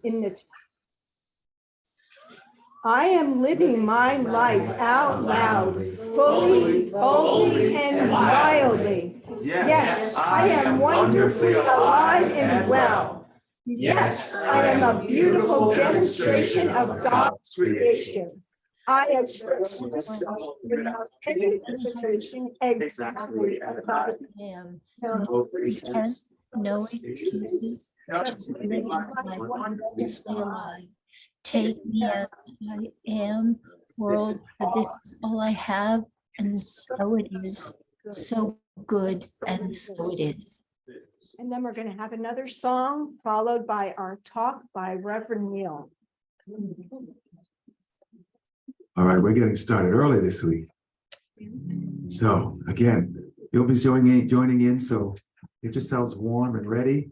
in the I am living my life out loud, fully, boldly, and wildly. Yes, I am wonderfully alive and well. Yes, I am a beautiful demonstration of God's creation. I express myself without any hesitation exactly as I am. am. Pretense, no excuses, just living my life wonderfully alive. Take me as I am, world, for this is all I have, and so it is, so good, and so it is. And then we're going to have another song followed by our talk by Reverend Neil. All right, we're getting started early this week. So again, you'll be joining in, so get yourselves warm and ready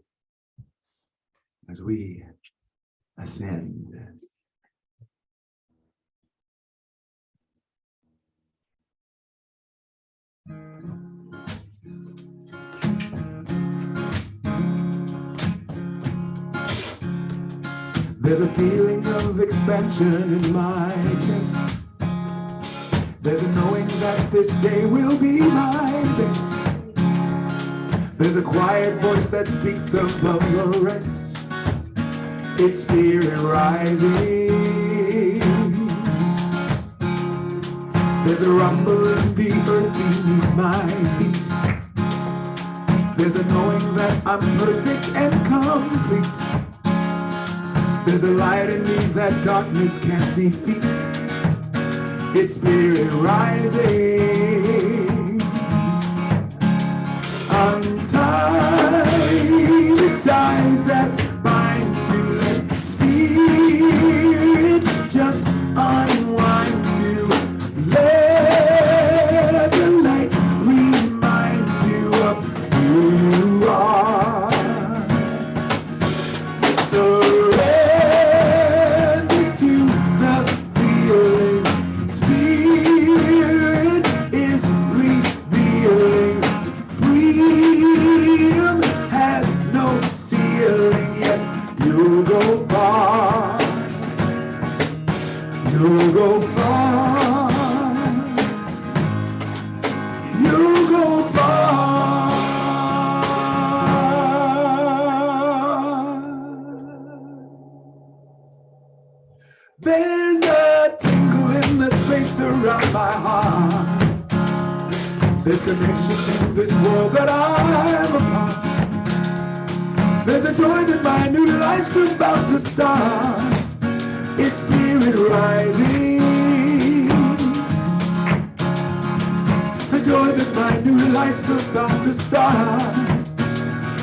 as we ascend. There's a feeling of expansion in my chest. There's a knowing that this day will be my best. There's a quiet voice that speaks above the rest. It's spirit rising. There's a rumble in the earth beneath my feet. There's a knowing that I'm perfect and complete. There's a light in me that darkness can't defeat. It's spirit rising. Untie the ties that bind you. Let spirit just unwind you. Let the light remind you of who you are. Surrender to the feeling. Spirit is revealing. Freedom has no ceiling. Yes, you'll go far. You'll go far. You'll go far. There's a tingle in the space around my heart. There's connection to this world that I'm a part. There's a joy that my new life's about to start. It's spirit rising. The joy that my new life's about to start.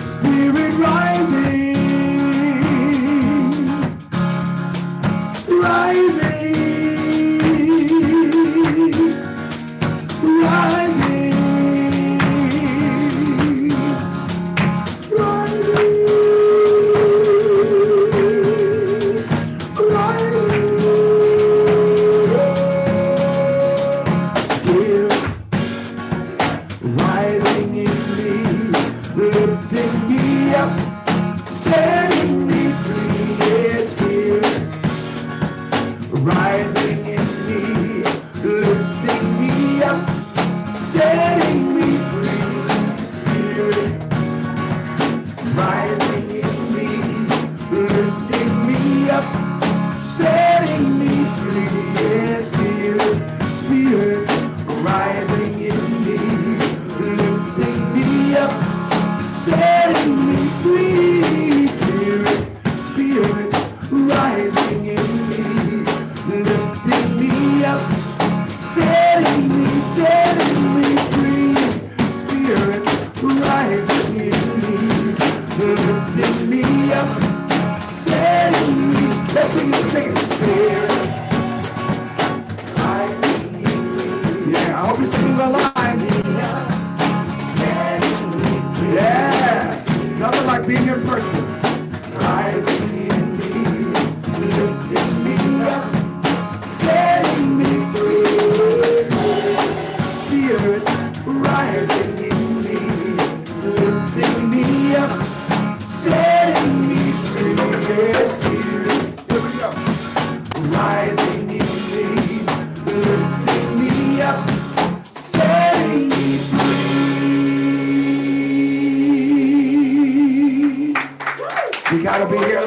Spirit rising. Rising, rising, rising in me, lifting me up, setting me free. Yes, Spirit. Rising in me, lifting me up, setting me free. Spirit, rising in me, lifting me up, setting me free. Yes, Spirit, Spirit, rising in me, lifting me up, setting me free. Spirit, Spirit, rising in me, lifting me up, setting me free. Spirit rising in me, lifting me up, setting me. Let's sing it, sing it. Spirit rising in me. Yeah, I hope you're singing along. Yeah, nothing like being in person. Rising in me, lifting me up, setting me free. Spirit rising in me, lifting me up, setting me free. Spirit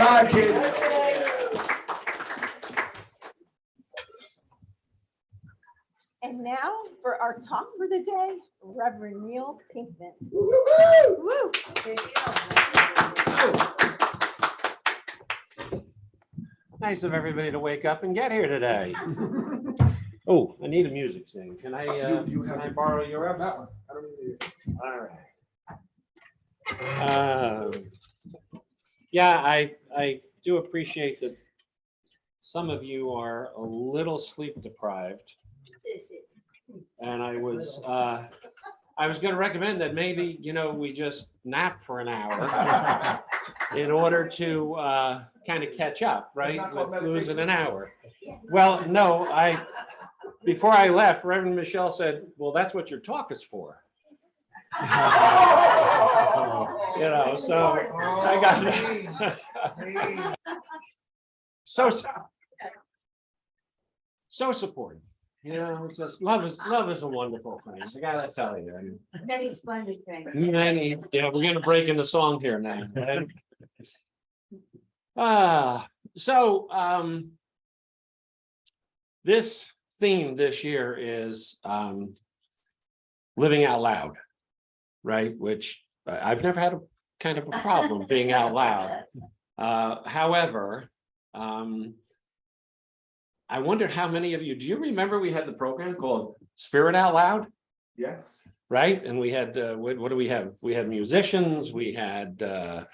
job, kids. And now for our talk for the day, Reverend Neil Pinkman. Woo. Nice of everybody to wake up and get here today. Oh, I need a music thing. Can I borrow your That one. I don't need it. All right. Yeah, I do appreciate that some of you are a little sleep deprived. And I was going to recommend that maybe, we just nap for an hour in order to kind of catch up, right? With losing an hour. Well, no, before I left, Reverend Michelle said, well, that's what your talk is for. So I got so supportive. It's just love is a wonderful thing. I gotta tell you. Many splendid things. We're gonna break into song here now. Right? This theme this year is living out loud, right? Which I've never had a kind of a problem being out loud. However, I wondered how many of you, do you remember we had the program called Spirit Out Loud? Yes. Right? And we had, what do we have? We had musicians, we had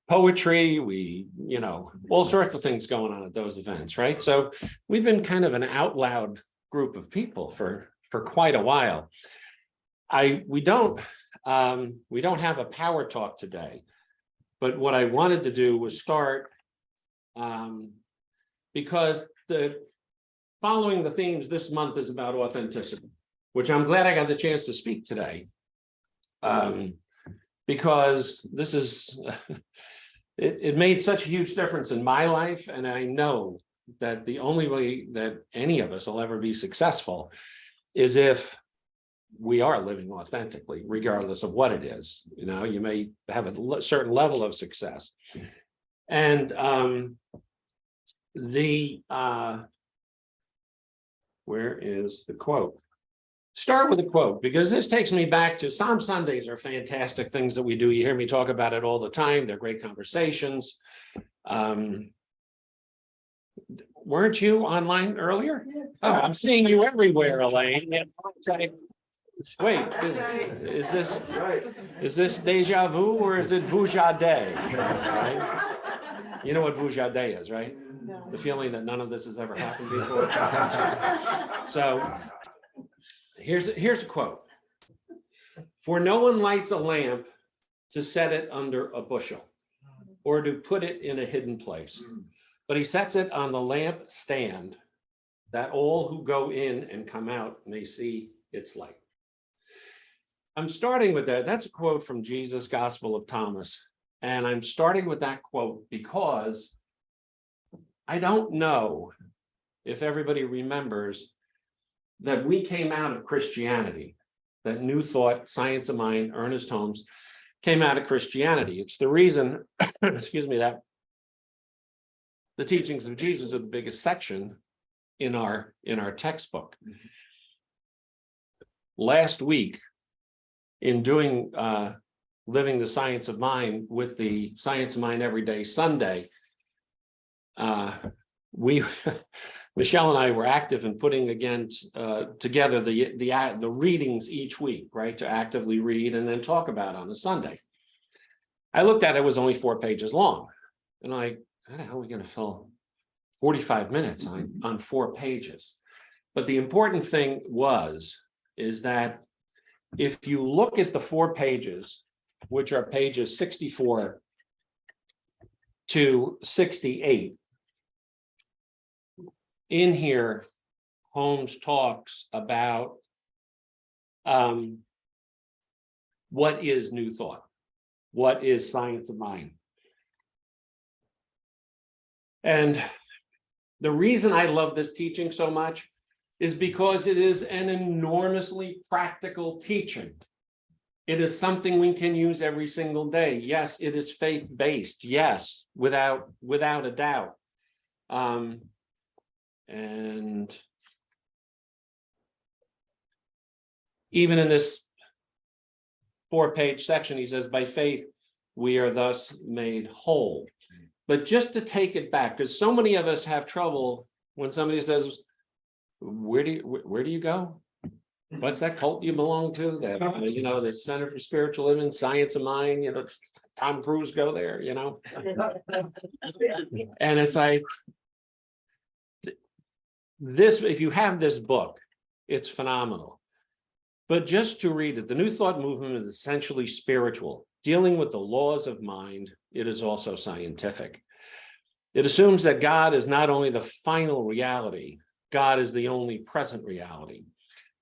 poetry, all sorts of things going on at those events, right? So we've been kind of an out loud group of people for quite a while. We don't have a power talk today, but what I wanted to do was start because following the themes this month is about authenticity, which I'm glad I got the chance to speak today. Because this is, it made such a huge difference in my life. And I know that the only way that any of us will ever be successful is if we are living authentically, regardless of what it is. You may have a certain level of success. And where is the quote? Start with a quote, because this takes me back to Psalm Sundays are fantastic things that we do. You hear me talk about it all the time. They're great conversations. Weren't you online earlier? Oh, I'm seeing you everywhere, Elaine. Wait, is this deja vu or is it vujade? Right? You know what vujade is, right? No. The feeling that none of this has ever happened before. So here's a quote. For no one lights a lamp to set it under a bushel or to put it in a hidden place, but he sets it on the lamp stand that all who go in and come out may see its light. I'm starting with that. That's a quote from Jesus' Gospel of Thomas. And I'm starting with that quote because I don't know if everybody remembers that we came out of Christianity, that New Thought, Science of Mind, Ernest Holmes came out of Christianity. It's the reason, excuse me, that the teachings of Jesus are the biggest section in our textbook. Last week, in doing Living the Science of Mind with the Science of Mind Everyday Sunday, Michelle and I were active in putting together the readings each week, right? To actively read and then talk about on a Sunday. I looked at it, it was only 4 pages long. And how the hell are we going to fill 45 minutes on 4 pages? But the important thing is that if you look at the 4 pages, which are pages 64 to 68, in here, Holmes talks about what is New Thought, what is Science of Mind. And the reason I love this teaching so much is because it is an enormously practical teaching. It is something we can use every single day. Yes, it is faith-based. Yes, without a doubt. And even in this 4-page section, he says, by faith, we are thus made whole. But just to take it back, because so many of us have trouble when somebody says, where do you go? What's that cult you belong to? That the Center for Spiritual Living, Science of Mind, Tom Cruise go there, And it's like this, if you have this book, it's phenomenal. But just to read it, the New Thought movement is essentially spiritual, dealing with the laws of mind. It is also scientific. It assumes that God is not only the final reality, God is the only present reality.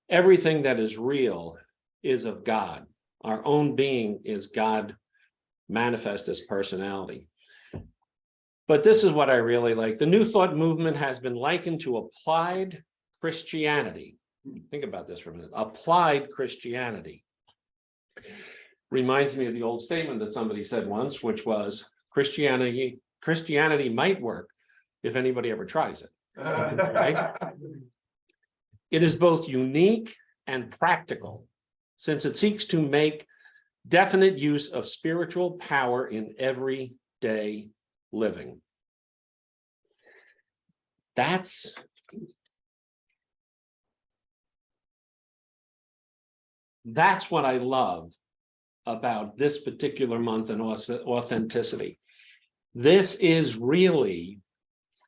Everything that is real is of God. Our own being is God manifest as personality. But this is what I really like. The New Thought movement has been likened to applied Christianity. Think about this for a minute. Applied Christianity. Reminds me of the old statement that somebody said once, which was Christianity might work if anybody ever tries it. Right? It is both unique and practical, since it seeks to make definite use of spiritual power in everyday living. That's what I love about this particular month in authenticity. This is really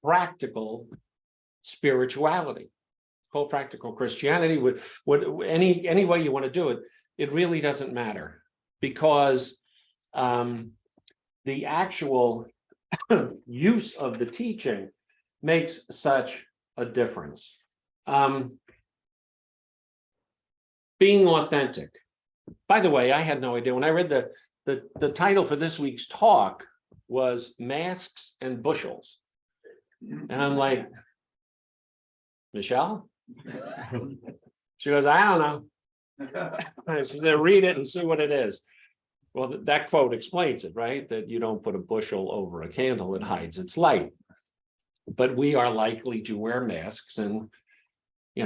practical spirituality. Called practical Christianity, any way you want to do it, it really doesn't matter, because the actual use of the teaching makes such a difference. Being authentic. By the way, I had no idea. When I read the title for this week's talk was Masks and Bushels. And I'm like, Michelle? She goes, I don't know. She said, read it and see what it is. Well, that quote explains it, right? That you don't put a bushel over a candle, it hides its light. But we are likely to wear masks, and I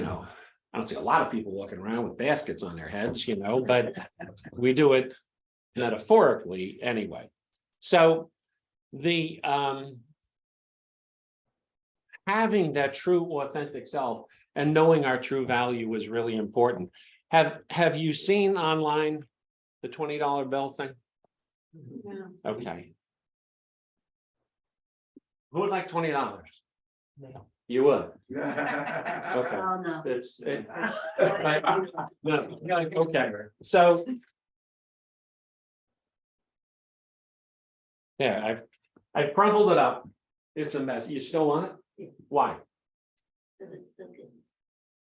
don't see a lot of people walking around with baskets on their heads, but we do it metaphorically anyway. So the having that true authentic self and knowing our true value is really important. Have you seen online the $20 bill thing? Yeah. Okay. Who would like $20? No. You would? Okay. Oh, no. No, okay. So yeah, I've crumpled it up. It's a mess. You still want it? Why?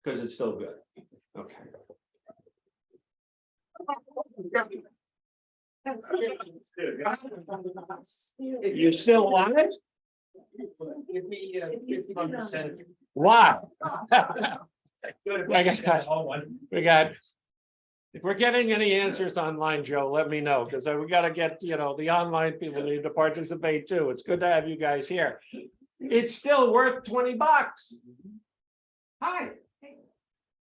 Because it's still good. Okay. You still want it? Give me 51%. Why? We got. If we're getting any answers online, Joe, let me know, because we got to get, the online people need to participate too. It's good to have you guys here. It's still worth $20. Hi.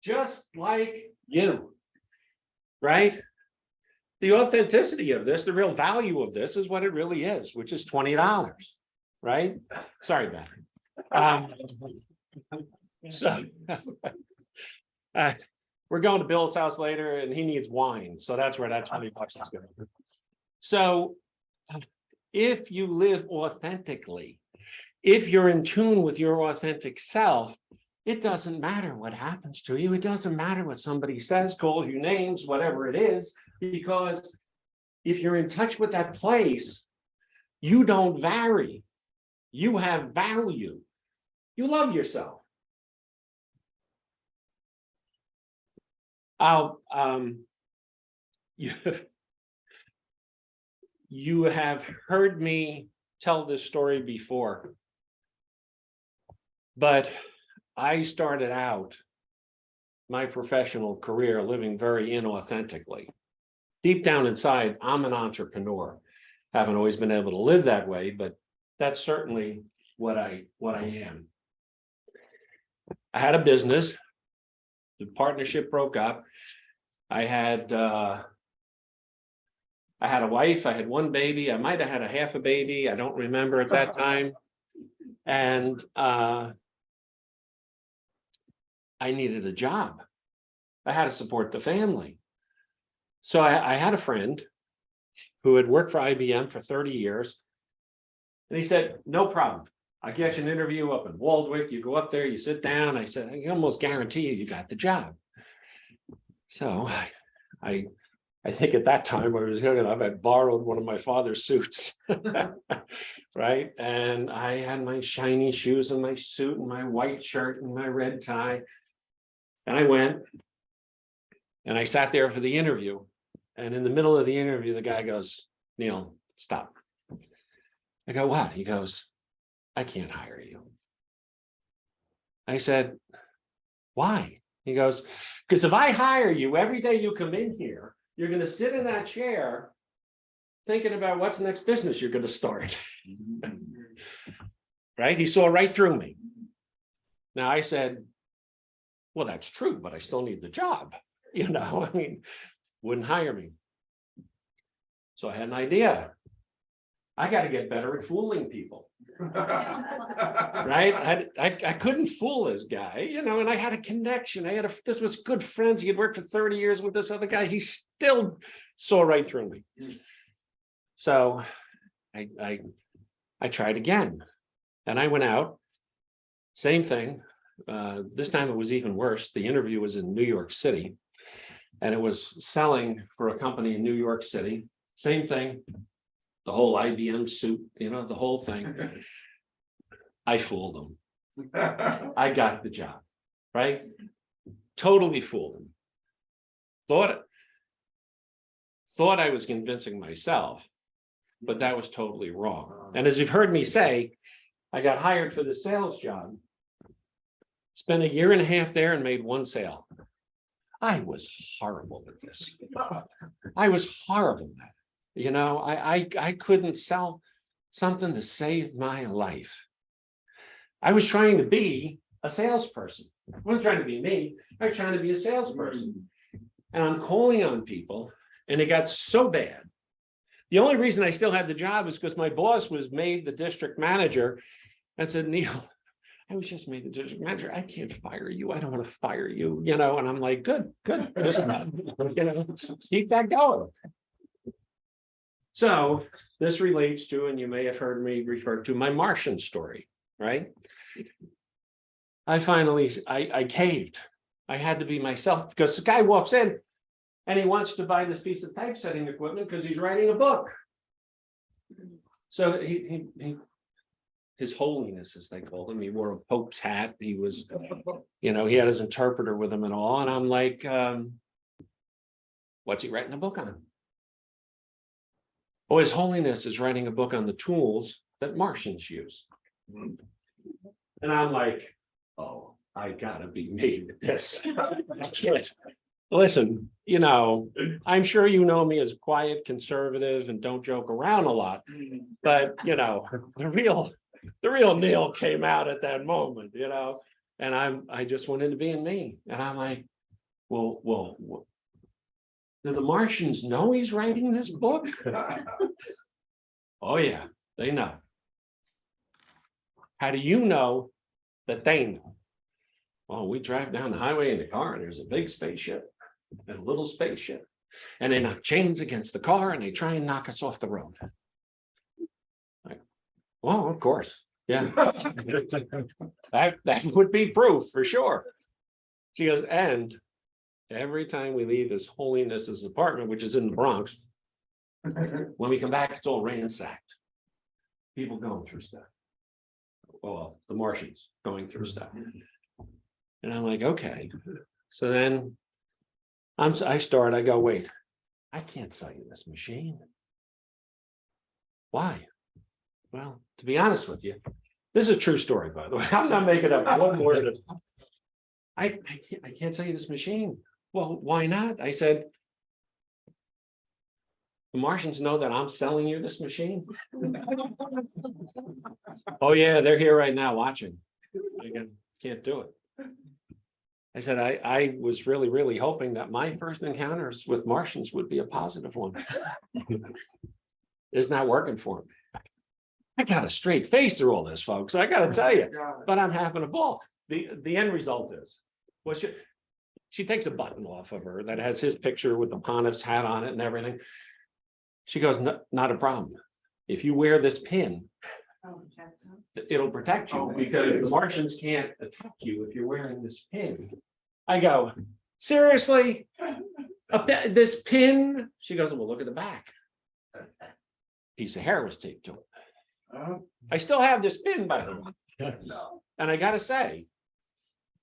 Just like you, right? The authenticity of this, the real value of this is what it really is, which is $20, right? Sorry, Beth. So we're going to Bill's house later, and he needs wine, so that's where that $20 is going. So if you live authentically, if you're in tune with your authentic self, it doesn't matter what happens to you. It doesn't matter what somebody says, calls you names, whatever it is, because if you're in touch with that place, you don't vary. You have value. You love yourself. You have heard me tell this story before, but I started out my professional career living very inauthentically. deep down inside, I'm an entrepreneur. Haven't always been able to live that way, but that's certainly what I am. I had a business. The partnership broke up. I had a wife. I had one baby. I might have had a half a baby. I don't remember at that time. And I needed a job. I had to support the family. So I had a friend who had worked for IBM for 30 years. And he said, no problem. I'll get you an interview up in Waldwick. You go up there, you sit down. I said, I can almost guarantee you got the job. So I think at that time I was young enough, I borrowed one of my father's suits, right? And I had my shiny shoes and my suit and my white shirt and my red tie. And I went and I sat there for the interview. And in the middle of the interview, the guy goes, Neil, stop. I go, what? He goes, I can't hire you. I said, why? He goes, because if I hire you, every day you come in here, you're going to sit in that chair thinking about what's the next business you're going to start. Right? He saw right through me. Now I said, well, that's true, but I still need the job. You know, I mean, wouldn't hire me. So I had an idea. I got to get better at fooling people. Right? I couldn't fool this guy, you know, and I had a connection. This was good friends. He had worked for 30 years with this other guy. He still saw right through me. So I tried again. And I went out. Same thing. This time it was even worse. The interview was in New York City. And it was selling for a company in New York City. Same thing. The whole IBM suit, you know, the whole thing. I fooled them. I got the job, right? Totally fooled them. Thought I was convincing myself, but that was totally wrong. And as you've heard me say, I got hired for the sales job, spent a year and a half there and made one sale. I was horrible at this. I was horrible at it. You know, I couldn't sell something to save my life. I was trying to be a salesperson. I wasn't trying to be me. I was trying to be a salesperson. And I'm calling on people, and it got so bad. The only reason I still had the job is because my boss was made the district manager and said, Neil, I was just made the district manager. I can't fire you. I don't want to fire you, you know, and I'm like, good. Listen, you know, keep that going. So this relates to, and you may have heard me refer to, my Martian story, right? I caved. I had to be myself because the guy walks in and he wants to buy this piece of typesetting equipment because he's writing a book. So his holiness, as they called him, he wore a Pope's hat. He was, you know, he had his interpreter with him and all. And I'm like, what's he writing a book on? Oh, His Holiness is writing a book on the tools that Martians use. And I'm like, oh, I gotta be made at this. I can't. Listen, you know, I'm sure you know me as quiet, conservative, and don't joke around a lot. But, you know, the real Neil came out at that moment, you know, and I just went into being me. And I'm like, well, do the Martians know he's writing this book? Oh, yeah, they know. How do you know that they know? Well, we drive down the highway in the car and there's a big spaceship and a little spaceship. And they knock chains against the car and they try and knock us off the road. Like, well, of course. Yeah. that would be proof for sure. She goes, and every time we leave His Holiness's apartment, which is in the Bronx, when we come back, it's all ransacked. People going through stuff. Well, the Martians going through stuff. And I'm like, okay. So then I go, wait, I can't sell you this machine. Why? Well, to be honest with you, this is a true story, by the way. I'm not making up one word. I can't sell you this machine. Well, why not? I said, the Martians know that I'm selling you this machine? Oh, yeah, they're here right now watching. I can't do it. I said, I was really, really hoping that my first encounters with Martians would be a positive one. It's not working for me. I got a straight face through all this, folks. I got to tell you, but I'm having a ball. The end result is, well, she takes a button off of her that has his picture with the Pontiff's hat on it and everything. She goes, not a problem. If you wear this pin, it'll protect you because the Martians can't attack you if you're wearing this pin. I go, seriously? This pin? She goes, well, look at the back. Piece of hair was taped to it. I still have this pin, by the way. And I gotta say,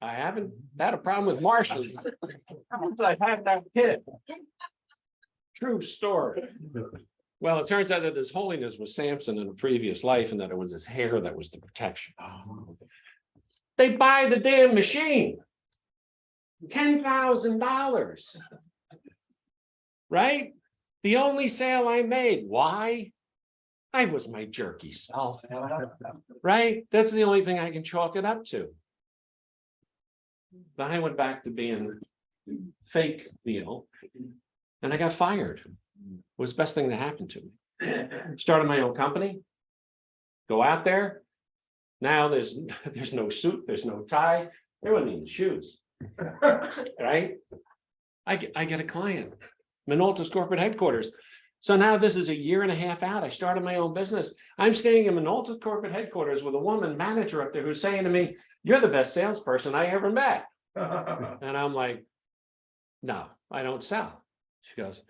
I haven't had a problem with Martians since I had that pin. True story. Well, it turns out that his holiness was Samson in a previous life and that it was his hair that was the protection. They buy the damn machine. $10,000. Right? The only sale I made. Why? I was my jerky self. Right? That's the only thing I can chalk it up to. Then I went back to being fake Neil, and I got fired. It was the best thing that happened to me. Started my own company. Go out there. Now there's no suit, there's no tie. There wasn't even shoes. Right? I get a client. Minolta's corporate headquarters. So now this is a year and a half out. I started my own business. I'm staying in Minolta's corporate headquarters with a woman manager up there who's saying to me, "You're the best salesperson I ever met." And I'm like, "No, I don't sell." She goes,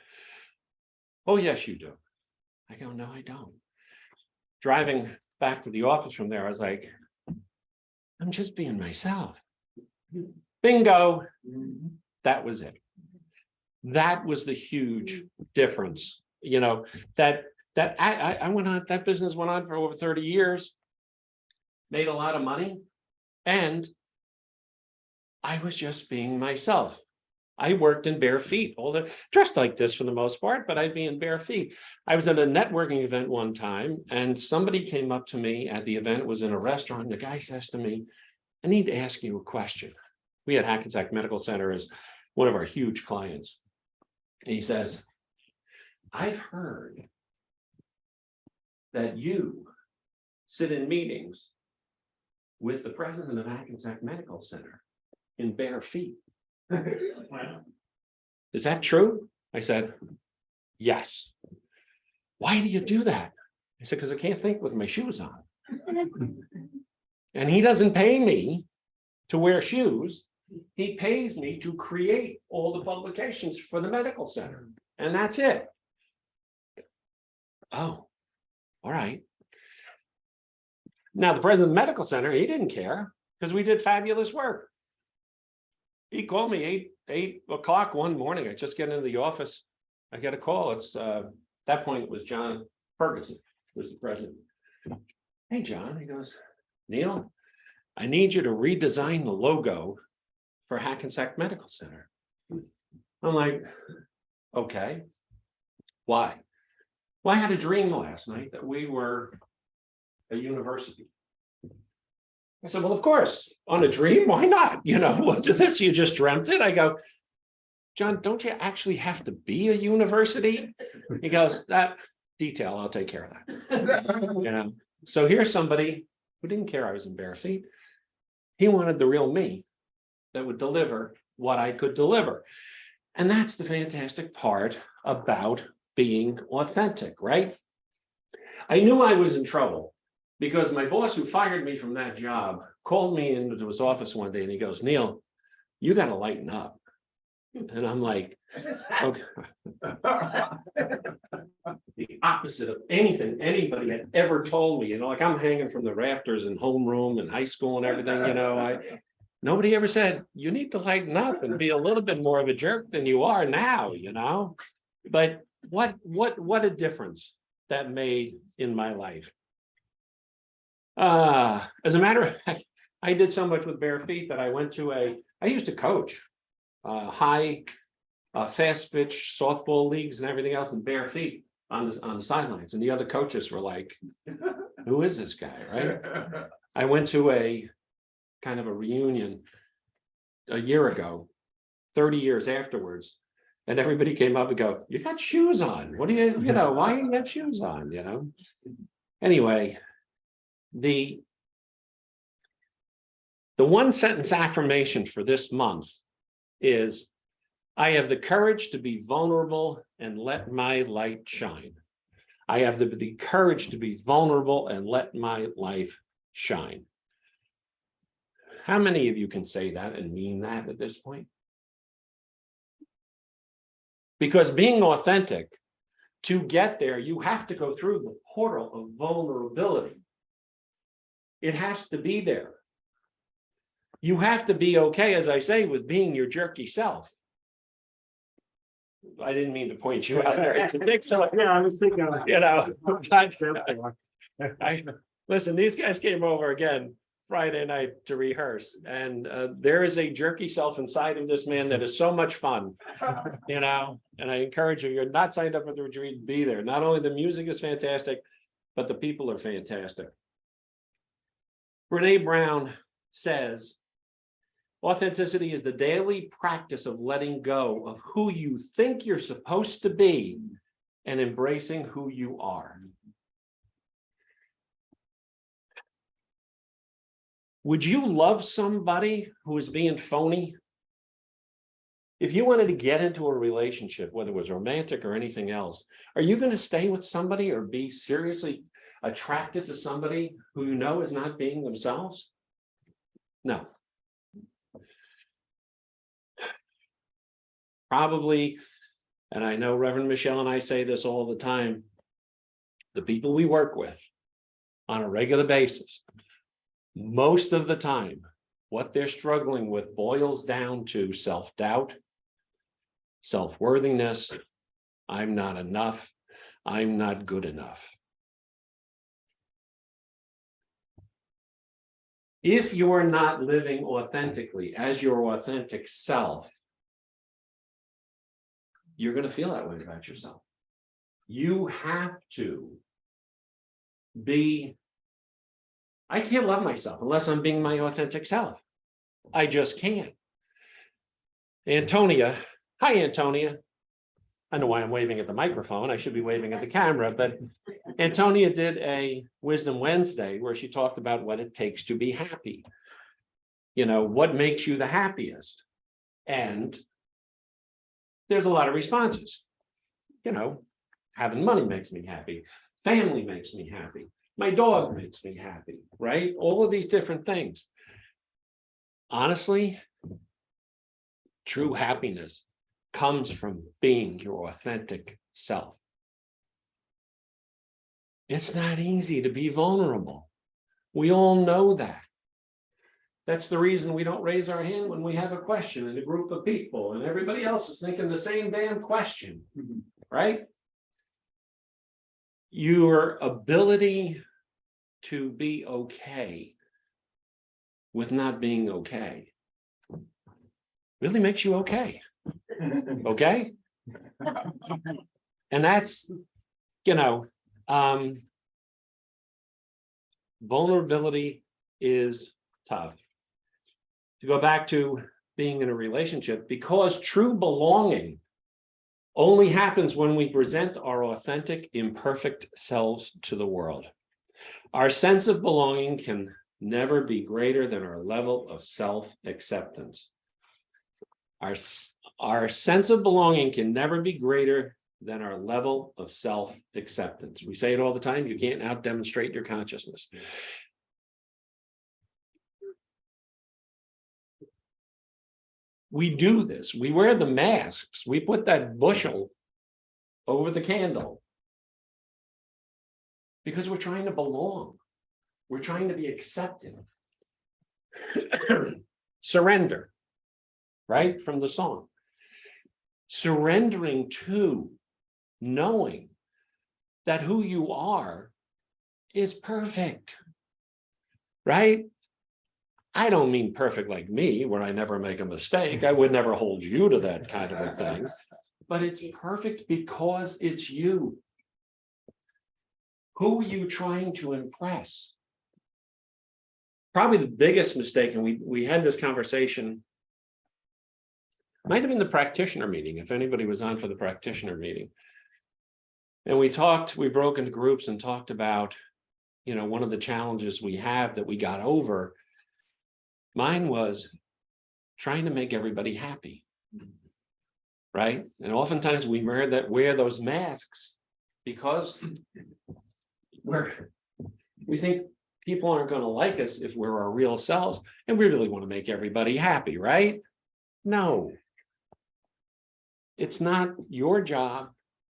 "Oh, yes, you do." I go, "No, I don't." Driving back to the office from there, I was like, I'm just being myself. Bingo. That was it. That was the huge difference. You know, that I went on, that business went on for over 30 years, made a lot of money, and I was just being myself. I worked in bare feet, dressed like this for the most part, but I'd be in bare feet. I was at a networking event one time, and somebody came up to me at the event, it was in a restaurant, and the guy says to me, "I need to ask you a question." We had Hackensack Medical Center as one of our huge clients. And he says, "I've heard that you sit in meetings with the president of Hackensack Medical Center in bare feet. Is that true?" I said, "Yes." "Why do you do that?" I said, "Because I can't think with my shoes on." And he doesn't pay me to wear shoes. He pays me to create all the publications for the medical center. And that's it. Oh, all right. Now, the president of the medical center, he didn't care because we did fabulous work. He called me 8 o'clock one morning. I just get into the office. I get a call. It's at that point it was John Ferguson, who was the president. "Hey, John," he goes, "Neil, I need you to redesign the logo for Hackensack Medical Center." I'm like, "Okay, why?" "Well, I had a dream last night that we were a university." I said, "Well, of course, on a dream, why not? You know, what is this? You just dreamt it?" I go, "John, don't you actually have to be a university?" He goes, "That detail, I'll take care of that." You know, so here's somebody who didn't care I was in bare feet. He wanted the real me that would deliver what I could deliver. And that's the fantastic part about being authentic, right? I knew I was in trouble because my boss who fired me from that job called me into his office one day and he goes, "Neil, you got to lighten up." And I'm like, okay. The opposite of anything anybody had ever told me, you know, like I'm hanging from the rafters in homeroom and high school and everything, you know, nobody ever said, "You need to lighten up and be a little bit more of a jerk than you are now," you know. But what a difference that made in my life. As a matter of fact, I did so much with bare feet that I went to I used to coach high fast pitch softball leagues and everything else in bare feet. on the sidelines, and the other coaches were like, who is this guy, right? I went to a kind of a reunion a year ago, 30 years afterwards, and everybody came up and go, you got shoes on. What do you know, why do you have shoes on, you know? Anyway, the one sentence affirmation for this month is, I have the courage to be vulnerable and let my light shine. I have the courage to be vulnerable and let my life shine. How many of you can say that and mean that at this point? Because being authentic, to get there, you have to go through the portal of vulnerability. It has to be there. You have to be okay, as I say, with being your jerky self. I didn't mean to point you out there. Yeah, I was thinking, You know, listen, these guys came over again Friday night to rehearse, and there is a jerky self inside of this man that is so much fun, you know, and I encourage you, you're not signed up for the retreat, be there. Not only the music is fantastic, but the people are fantastic. Brene Brown says, authenticity is the daily practice of letting go of who you think you're supposed to be and embracing who you are. Would you love somebody who is being phony? If you wanted to get into a relationship, whether it was romantic or anything else, are you going to stay with somebody or be seriously attracted to somebody who you know is not being themselves? No. Probably, and I know Reverend Michelle and I say this all the time, the people we work with on a regular basis, most of the time, what they're struggling with boils down to self-doubt, self-worthiness. I'm not enough. I'm not good enough. If you're not living authentically as your authentic self, you're going to feel that way about yourself. You have to be, I can't love myself unless I'm being my authentic self. I just can't. Antonia, hi Antonia. I know why I'm waving at the microphone. I should be waving at the camera, but Antonia did a Wisdom Wednesday where she talked about what it takes to be happy. You know, what makes you the happiest? And there's a lot of responses. You know, having money makes me happy. Family makes me happy. My dog makes me happy, right? All of these different things. Honestly, true happiness comes from being your authentic self. It's not easy to be vulnerable. We all know that. That's the reason we don't raise our hand when we have a question in a group of people and everybody else is thinking the same damn question, right? Your ability to be okay with not being okay really makes you okay. Okay? And that's, you know, vulnerability is tough. To go back to being in a relationship, because true belonging only happens when we present our authentic, imperfect selves to the world. Our sense of belonging can never be greater than our level of self-acceptance. Our sense of belonging can never be greater than our level of self-acceptance. We say it all the time, you can't out-demonstrate your consciousness. We do this. We wear the masks. We put that bushel over the candle because we're trying to belong. We're trying to be accepted. Surrender, right? From the song. Surrendering to knowing that who you are is perfect, right? I don't mean perfect like me, where I never make a mistake. I would never hold you to that kind of a thing. But it's perfect because it's you. Who are you trying to impress? Probably the biggest mistake, and we had this conversation, might have been the practitioner meeting, if anybody was on for the practitioner meeting. And we broke into groups and talked about, one of the challenges we have that we got over. Mine was trying to make everybody happy, right? And oftentimes we wear those masks because we think people aren't going to like us if we're our real selves, and we really want to make everybody happy, right? No. It's not your job.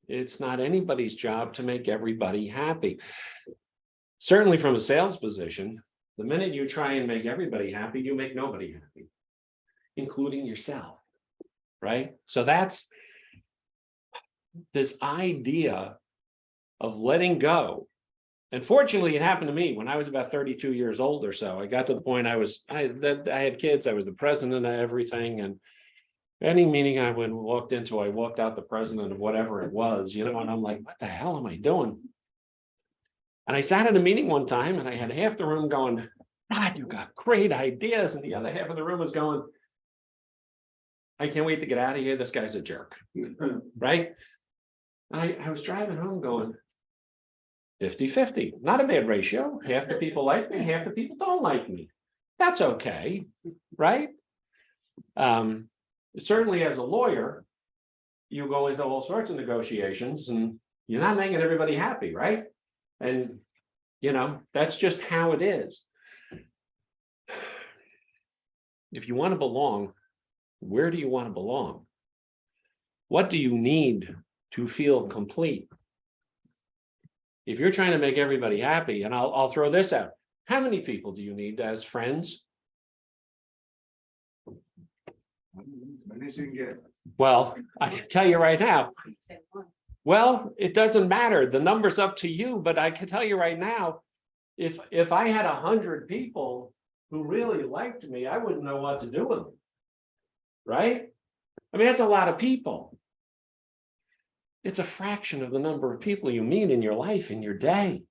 It's not anybody's job to make everybody happy. Certainly from a sales position, the minute you try and make everybody happy, you make nobody happy, including yourself, right? So that's this idea of letting go. And fortunately, it happened to me when I was about 32 years old or so. I got to the point I had kids, I was the president of everything, and any meeting I walked into, I walked out the president of whatever it was, and I'm like, what the hell am I doing? And I sat in a meeting one time and I had half the room going, God, you got great ideas. And the other half of the room was going, I can't wait to get out of here. This guy's a jerk, right? I was driving home going, 50-50, not a bad ratio. Half the people like me, half the people don't like me. That's okay, right? Certainly as a lawyer, you go into all sorts of negotiations and you're not making everybody happy, right? And, that's just how it is. If you want to belong, where do you want to belong? What do you need to feel complete? If you're trying to make everybody happy, and I'll throw this out, how many people do you need as friends? Well, I can tell you right now. Well, it doesn't matter. The number's up to you, but I can tell you right now, if I had 100 people who really liked me, I wouldn't know what to do with them. Right? I mean, that's a lot of people. It's a fraction of the number of people you meet in your life, in your day.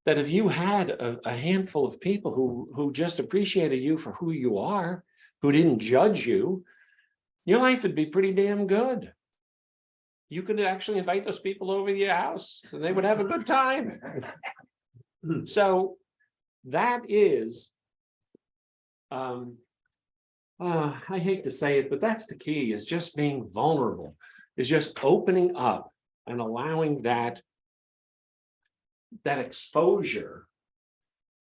That if you had a handful of people who just appreciated you for who you are, who didn't judge you, your life would be pretty damn good. You could actually invite those people over to your house and they would have a good time. So that is, I hate to say it, but that's the key, is just being vulnerable, is just opening up and allowing that exposure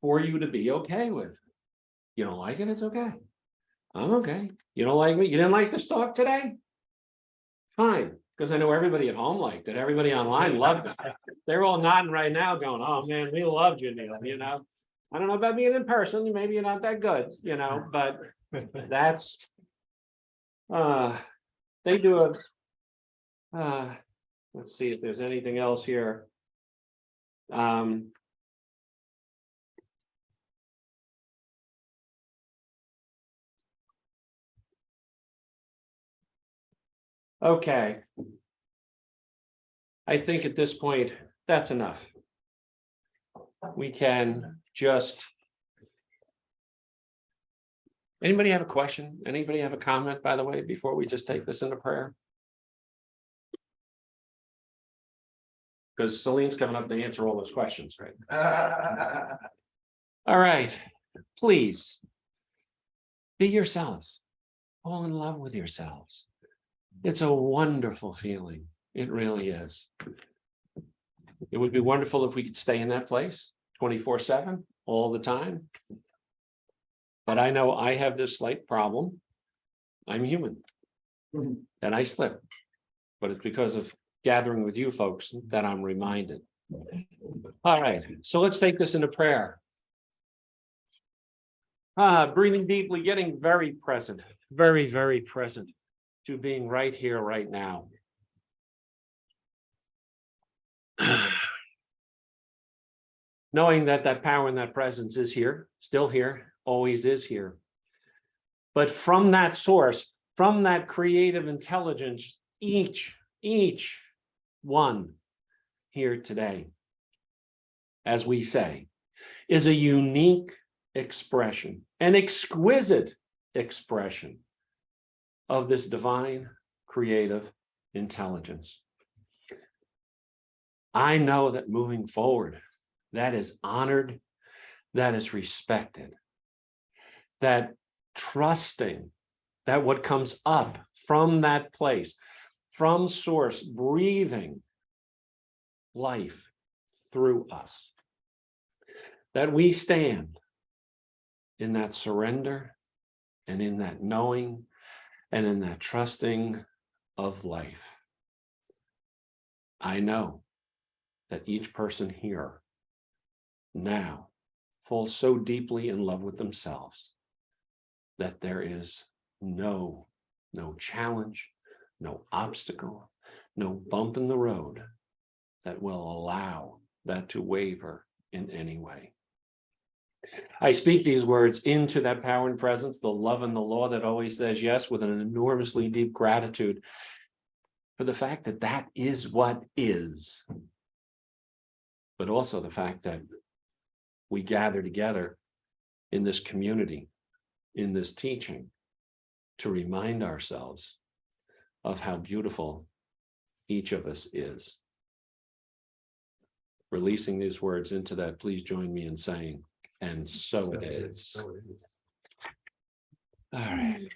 for you to be okay with. You don't like it, it's okay. I'm okay. You don't like me? You didn't like this talk today? Fine, because I know everybody at home liked it. Everybody online loved it. They're all nodding right now going, oh man, we loved you, Neil, I don't know about being in person, maybe you're not that good, but that's, they do let's see if there's anything else here. Okay. I think at this point, that's enough. We can just. Anybody have a question? Anybody have a comment, by the way, before we just take this into prayer? Because Celine's coming up to answer all those questions, right? All right, please be yourselves. Fall in love with yourselves. It's a wonderful feeling. It really is. It would be wonderful if we could stay in that place 24/7 all the time. But I know I have this slight problem. I'm human and I slip, but it's because of gathering with you folks that I'm reminded. All right, so let's take this into prayer. Breathing deeply, getting very present, very, very present to being right here, right now. Knowing that that power and that presence is here, still here, always is here. But from that source, from that creative intelligence, each one here today as we say, is a unique expression, an exquisite expression of this divine creative intelligence. I know that moving forward, that is honored, that is respected, that trusting that what comes up from that place, from source, breathing life through us, that we stand in that surrender and in that knowing and in that trusting of life. I know that each person here now falls so deeply in love with themselves that there is no challenge, no obstacle, no bump in the road that will allow that to waver in any way. I speak these words into that power and presence, the love and the law that always says yes, with an enormously deep gratitude for the fact that that is what is, but also the fact that we gather together in this community, in this teaching, to remind ourselves of how beautiful each of us is. Releasing these words into that, please join me in saying, and so it is. All right.